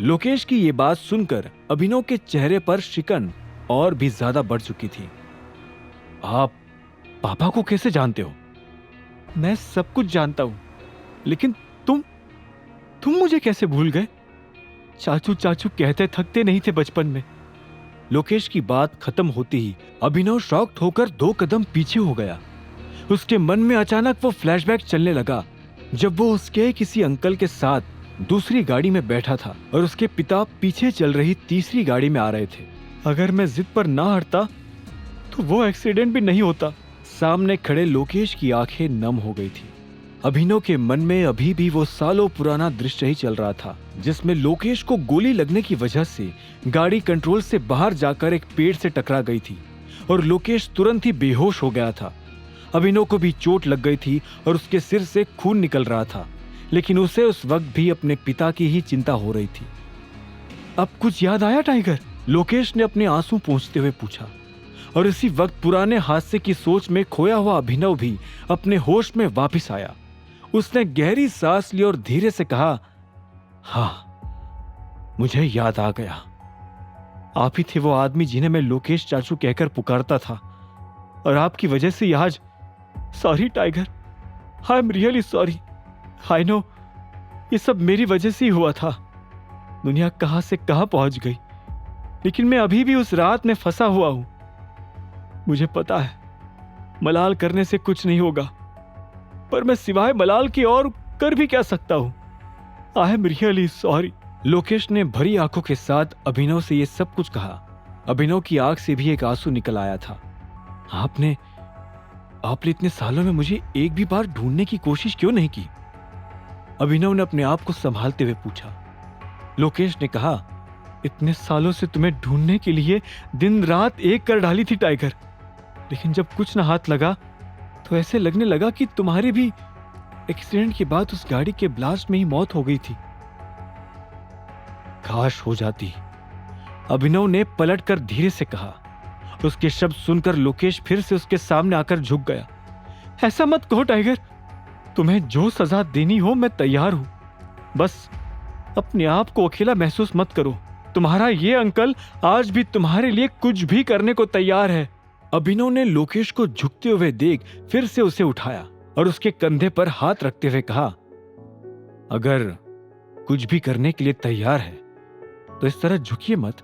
लोकेश की ये बात सुनकर अभिनव के चेहरे पर शिकन और भी ज्यादा बढ़ चुकी थी। आप पापा को कैसे जानते हो? मैं सब कुछ जानता हूं, लेकिन तुम मुझे कैसे भूल गए? चाचू चाचू कहते थकते नहीं थे बचपन में। लोकेश की बात खत्म होती ही अभिनव शॉक्ड होकर 2 कदम पीछे हो गया। उसके मन में अचानक वो फ्लैशबैक चलने लगा जब वो उसके किसी अंकल के साथ दूसरी गाड़ी में बैठा था और उसके पिता पीछे चल रही तीसरी गाड़ी में आ रहे थे। अगर मैं जिद पर ना हटता तो वो एक्सीडेंट भी नहीं होता। सामने खड़े लोकेश की आंखें नम हो गई थी। अभिनव के मन में अभी भी वो सालों पुराना दृश्य ही चल रहा था जिसमें लोकेश को गोली लगने की वजह से गाड़ी कंट्रोल से बाहर जाकर एक पेड़ से टकरा गई थी और लोकेश तुरंत ही बेहोश हो गया था। अभिनव को भी चोट लग गई थी और उसके सिर से खून निकल रहा था, लेकिन उसे उस वक्त भी अपने पिता की ही चिंता हो रही थी। अब कुछ याद आया टाइगर? लोकेश ने अपने आंसू पोंछते हुए पूछा। और इसी वक्त पुराने हादसे की सोच में खोया हुआ अभिनव भी अपने होश में वापस आया। उसने गहरी सांस ली और धीरे से कहा, हाँ, मुझे याद आ गया। आप ही थे वो आदमी जिन्हें मैं लोकेश चाचू कहकर पुकारता था, और आपकी वजह से आज। Sorry tiger, I am really sorry. I know ये सब मेरी वजह से ही हुआ था। दुनिया कहां से कहां पहुंच गई, लेकिन मैं अभी भी उस रात में फंसा हुआ हूं। मुझे पता है मलाल करने से कुछ नहीं होगा, पर मैं सिवाय मलाल की और कर भी क्या सकता हूं। I am really sorry. Lokesh ने भरी आंखों के साथ अभिनव से यह सब कुछ कहा। अभिनव की आंख से भी एक आंसू निकल आया था। आपने इतने सालों में मुझे एक भी बार ढूंढने की कोशिश क्यों नहीं की? अभिनव ने अपने आप को संभालते हुए पूछा। लोकेश ने कहा, इतने सालों से तुम्हें ढूंढने के लिए दिन रात एक कर डाली थी टाइगर, लेकिन जब कुछ ना हाथ लगा तो ऐसे लगने लगा कि तुम्हारी भी एक्सीडेंट के बाद उस गाड़ी के ब्लास्ट में ही मौत हो गई थी। काश हो जाती, अभिनव ने पलटकर धीरे से कहा। उसके शब्द सुनकर लोकेश फिर से उसके सामने आकर झुक गया। ऐसा मत कहो टाइगर, तुम्हें जो सजा देनी हो मैं तैयार हूं। बस अपने आप को अकेला महसूस मत करो। तुम्हारा ये अंकल आज भी तुम्हारे लिए कुछ भी करने को तैयार है। अभिनव ने लोकेश को झुकते हुए देख फिर से उसे उठाया और उसके कंधे पर हाथ रखते हुए कहा, अगर कुछ भी करने के लिए तैयार है तो इस तरह झुकिए मत।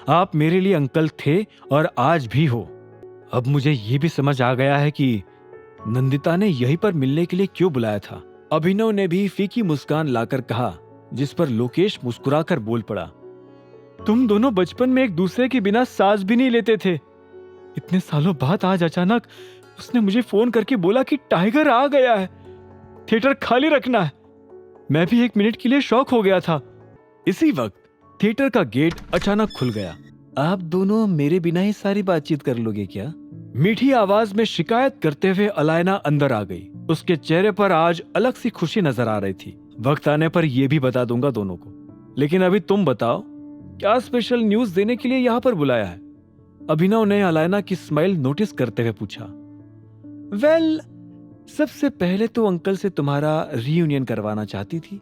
आप मेरे लिए अंकल थे और आज भी हो। अब मुझे यह भी समझ आ गया है कि नंदिता ने यहीं पर मिलने के लिए क्यों बुलाया था। अभिनव ने भी फीकी मुस्कान लाकर कहा, जिस पर लोकेश मुस्कुराकर बोल पड़ा, तुम दोनों बचपन में एक दूसरे के बिना सांस भी नहीं लेते थे। इतने सालों बाद आज अचानक उसने मुझे फोन करके बोला कि टाइगर आ गया है, थिएटर खाली रखना है। मैं भी 1 मिनट के लिए शॉक हो गया था। इसी वक्त थिएटर का गेट अचानक खुल गया। आप दोनों मेरे बिना ही सारी बातचीत कर लोगे क्या? मीठी आवाज में शिकायत करते हुए अलायना अंदर आ गई। उसके चेहरे पर आज अलग सी खुशी नजर आ रही थी। वक्त आने पर यह भी बता दूंगा दोनों को, लेकिन अभी तुम बताओ, क्या स्पेशल न्यूज देने के लिए यहाँ पर बुलाया है? अभिनव ने अलायना की स्माइल नोटिस करते हुए पूछा। वेल, सबसे पहले तो अंकल से तुम्हारा रीयूनियन करवाना चाहती थी,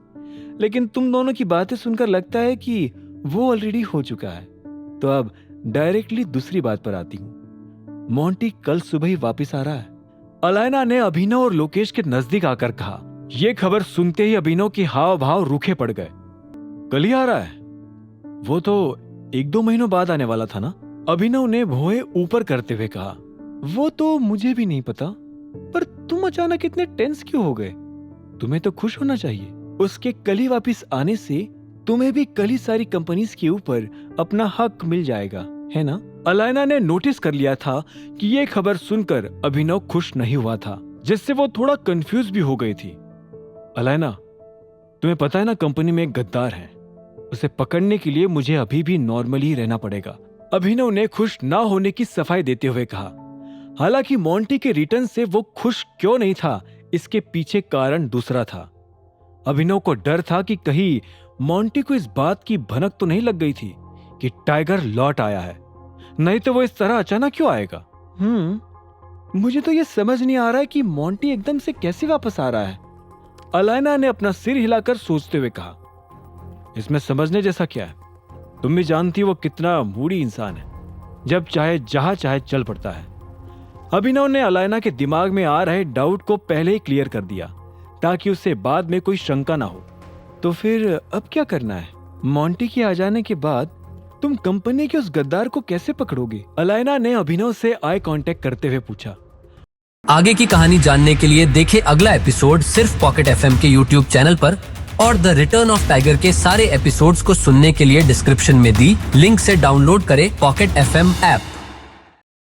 लेकिन तुम दोनों की बातें सुनकर लगता है कि वो ऑलरेडी हो चुका है। तो अब डायरेक्टली दूसरी बात पर आती हूँ। मोंटी कल सुबह ही वापस आ रहा है। अलायना ने अभिनव और लोकेश के नजदीक आकर कहा। यह खबर सुनते ही अभिनव के हाव भाव रूखे पड़ गए। कल ही आ रहा है? वो तो 1-2 महीनों बाद आने वाला था ना? अभिनव ने भौहें ऊपर करते हुए कहा। वो तो मुझे भी नहीं पता, पर तुम अचानक इतने टेंस क्यों हो गए? तुम्हें तो खुश होना चाहिए। उसके कल ही वापिस आने से तुम्हें भी कल ही सारी कंपनीज के ऊपर अपना हक मिल जाएगा, है ना? अलायना ने नोटिस कर लिया था कि ये खबर सुनकर अभिनव खुश नहीं हुआ था, जिससे वो थोड़ा कंफ्यूज भी हो गई थी। अलायना, तुम्हें पता है ना, कंपनी में एक गद्दार है। उसे पकड़ने के लिए मुझे अभी भी नॉर्मली ही रहना पड़ेगा। अभिनव ने खुश ना होने की सफाई देते हुए कहा। हालांकि मोंटी के रिटर्न से वो खुश क्यों नहीं था, इसके पीछे कारण दूसरा था। अभिनव को डर था कि कहीं मोंटी को इस बात की भनक तो नहीं लग गई थी कि टाइगर लौट आया है, नहीं तो वो इस तरह अचानक क्यों आएगा। मुझे तो ये समझ नहीं आ रहा है कि मोंटी एकदम से कैसे वापस आ रहा है। अलायना ने अपना सिर हिलाकर सोचते हुए कहा। इसमें समझने जैसा क्या है? तुम भी जानती वो कितना मूडी इंसान है, जब चाहे जहां चाहे चल पड़ता है। अभिनव ने अलायना के दिमाग में आ रहे डाउट को पहले ही क्लियर कर दिया ताकि उसे बाद में कोई शंका ना हो। तो फिर अब क्या करना है? मोंटी के आ जाने के बाद तुम कंपनी के उस गद्दार को कैसे पकड़ोगे? अलायना ने अभिनव से आई कांटेक्ट करते हुए पूछा। आगे की कहानी जानने के लिए देखें अगला एपिसोड सिर्फ पॉकेट एफएम के यूट्यूब चैनल पर, और द रिटर्न ऑफ टाइगर के सारे एपिसोड्स को सुनने के लिए डिस्क्रिप्शन में दी लिंक से डाउनलोड करें पॉकेट एफएम ऐप।